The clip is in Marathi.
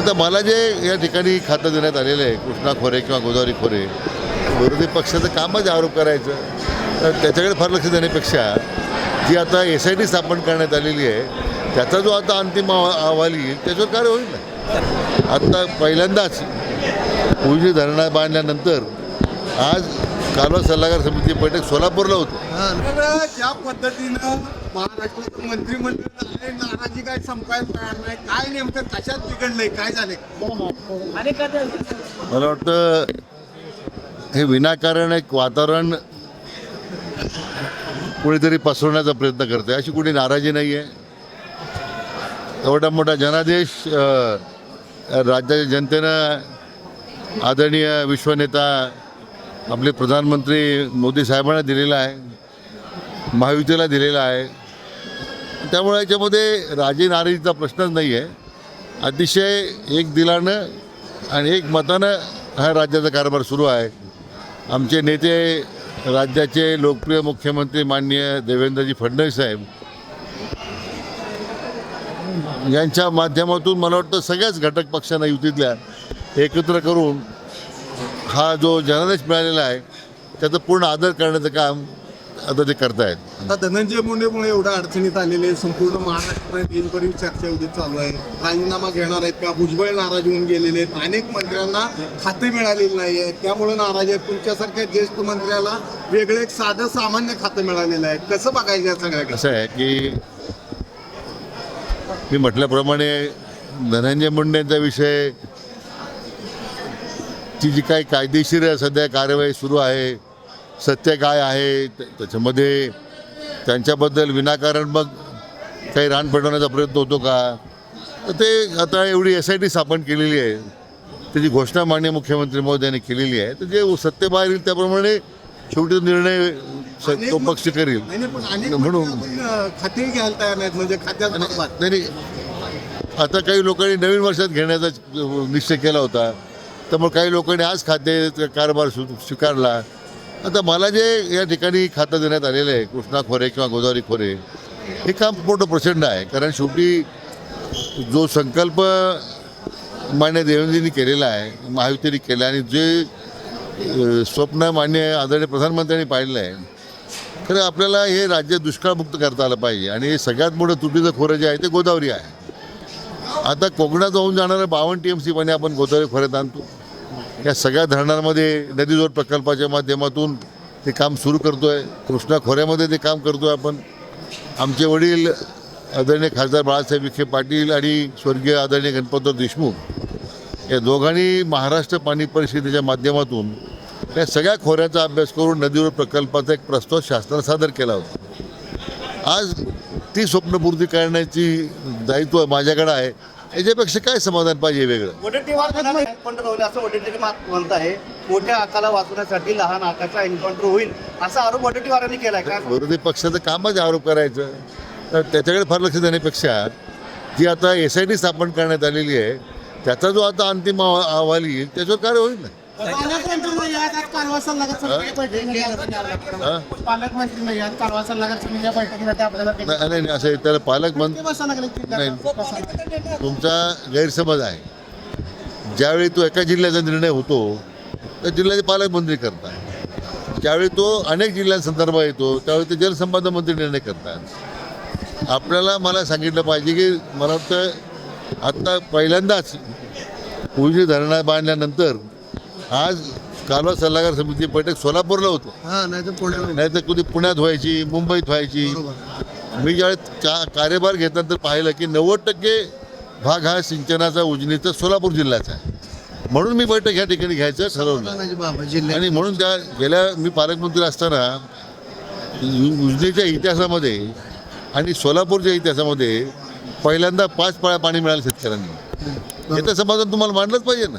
आता मला जे या ठिकाणी खातं देण्यात आलेलं आहे कृष्णा खोरे किंवा गोदावरी खोरे, विरोधी पक्षाचं कामच आरोप करायचं, तर त्याच्याकडे फार लक्ष देण्यापेक्षा जी आता SIT स्थापन करण्यात आलेली आहे त्याचा जो आता अंतिम अहवाल येईल त्याच्यावर कार्य होईल ना. आत्ता पहिल्यांदाच उजनी धरणात बांधल्यानंतर आज कालवा सल्लागार समिती बैठक सोलापूरला होती. ज्या पद्धतीनं महाराष्ट्राचं मंत्रिमंडळ आहे, नाराजी काय संपायला तयार नाही, काय नेमकं कशात बिघडलंय, काय झालंय? मला वाटतं हे विनाकारण एक वातावरण कुणीतरी पसरवण्याचा प्रयत्न करते, अशी कुणी नाराजी नाही आहे. एवढा मोठा जनादेश राज्याच्या जनतेनं आदरणीय विश्वनेता आपले प्रधानमंत्री मोदी साहेबांना दिलेला आहे, महायुतीला दिलेला आहे. त्यामुळे याच्यामध्ये राजी नाराजीचा प्रश्नच नाही आहे. अतिशय एक दिलानं आणि एक मतानं हा राज्याचा कारभार सुरू आहे. आमचे नेते राज्याचे लोकप्रिय मुख्यमंत्री माननीय देवेंद्रजी फडणवीस साहेब यांच्या माध्यमातून मला वाटतं सगळ्याच घटक पक्षांना युतीतल्या एकत्र करून हा जो जनादेश मिळालेला आहे त्याचं पूर्ण आदर करण्याचं काम आता ते करतायत. आता धनंजय मुंडेमुळे एवढ्या अडचणीत आलेले संपूर्ण महाराष्ट्रात येईपर्यंत चर्चा एवढी चालू आहे. राजीनामा घेणार आहेत का? भुजबळ नाराज होऊन गेलेले आहेत, अनेक मंत्र्यांना खाते मिळालेली नाही आहे, त्यामुळे नाराज आहेत. तुमच्यासारख्या ज्येष्ठ मंत्र्याला वेगळं एक साधं सामान्य खातं मिळालेलं आहे, कसं बघायचं या सगळ्या? असं आहे की मी म्हटल्याप्रमाणे धनंजय मुंडेंचा विषय ची जी काही कायदेशीर सध्या कार्यवाही सुरू आहे, सत्य काय आहे त्याच्यामध्ये त्यांच्याबद्दल विनाकारण मग काही रान पेटवण्याचा प्रयत्न होतो का, तर ते आता एवढी SIT स्थापन केलेली आहे, त्याची घोषणा माननीय मुख्यमंत्री महोदयांनी केलेली आहे. तर जे सत्य बाहेर येईल त्याप्रमाणे शेवटी निर्णय तो पक्ष करेल. म्हणून खाते घ्यायला तयार नाहीत, म्हणजे खात्यात नाही, आता काही लोकांनी नवीन वर्षात घेण्याचा निश्चय केला होता, त्यामुळे काही लोकांनी आज खाते कारभार स्वीकारला. आता मला जे या ठिकाणी खातं देण्यात आलेलं आहे कृष्णा खोरे किंवा गोदावरी खोरे, हे काम मोठं प्रचंड आहे. कारण शेवटी जो संकल्प मान्य देवेंद्रजींनी केलेला आहे, महायुतीने केला, आणि जे स्वप्न मान्य आदरणीय प्रधानमंत्र्यांनी पाहिलं आहे, खरं आपल्याला हे राज्य दुष्काळमुक्त करता आलं पाहिजे. आणि सगळ्यात मोठं तुटीचं खोरं जे आहे ते गोदावरी आहे. आता कोकणात होऊन जाणारं 52 TMC पाणी आपण गोदावरी खोऱ्यात आणतो. या सगळ्या धरणांमध्ये नदीजोड प्रकल्पाच्या माध्यमातून ते काम सुरू करतो आहे. कृष्णा खोऱ्यामध्ये ते काम करतो आहे आपण. आमचे वडील आदरणीय खासदार बाळासाहेब विखे पाटील आणि स्वर्गीय आदरणीय गणपतराव देशमुख या दोघांनी महाराष्ट्र पाणी परिषदेच्या माध्यमातून या सगळ्या खोऱ्याचा अभ्यास करून नदीजोड प्रकल्पाचा एक प्रस्ताव शासनाला सादर केला होता. आज ती स्वप्नपूर्ती करण्याची दायित्व माझ्याकडे आहे. याच्यापेक्षा काय समाधान पाहिजे वेगळं? म्हणत आहे मोठ्या आकाला वाचवण्यासाठी लहान आकाचा एन्काउंटर होईल असा आरोप वडेट्टीवारांनी केलाय का? विरोधी पक्षाचं कामच आरोप करायचं, तर त्याच्याकडे फार लक्ष देण्यापेक्षा जी आता SIT स्थापन करण्यात आलेली आहे त्याचा जो आता अंतिम अहवाल येईल त्याच्यावर कार्य होईल ना. नाही, असं त्याला पालकमंत्री नाही, तुमचा गैरसमज आहे. ज्यावेळी तो एका जिल्ह्याचा निर्णय होतो तर जिल्ह्याचे पालकमंत्री करतात, ज्यावेळी तो अनेक जिल्ह्यांसंदर्भात येतो त्यावेळी ते जलसंपदा मंत्री निर्णय करतात. आपल्याला मला सांगितलं पाहिजे की मला वाटतं आत्ता पहिल्यांदाच उजनी धरणात बांधल्यानंतर आज कालवा सल्लागार समिती बैठक सोलापूरला होतो. नाही तर कधी पुण्यात व्हायची, मुंबईत व्हायची. मी ज्यावेळेस कार्यभार घेतल्यानंतर पाहिलं की 90% भाग हा सिंचनाचा उजनीचा सोलापूर जिल्ह्याचा आहे. म्हणून मी बैठक ह्या ठिकाणी घ्यायचं ठरवलं. आणि म्हणून गेल्या मी पालकमंत्री असताना उजनीच्या इतिहासामध्ये आणि सोलापूरच्या इतिहासामध्ये पहिल्यांदा 5 पळ्या पाणी मिळालं शेतकऱ्यांना. याचं समाधान तुम्हाला मांडलंच पाहिजे ना.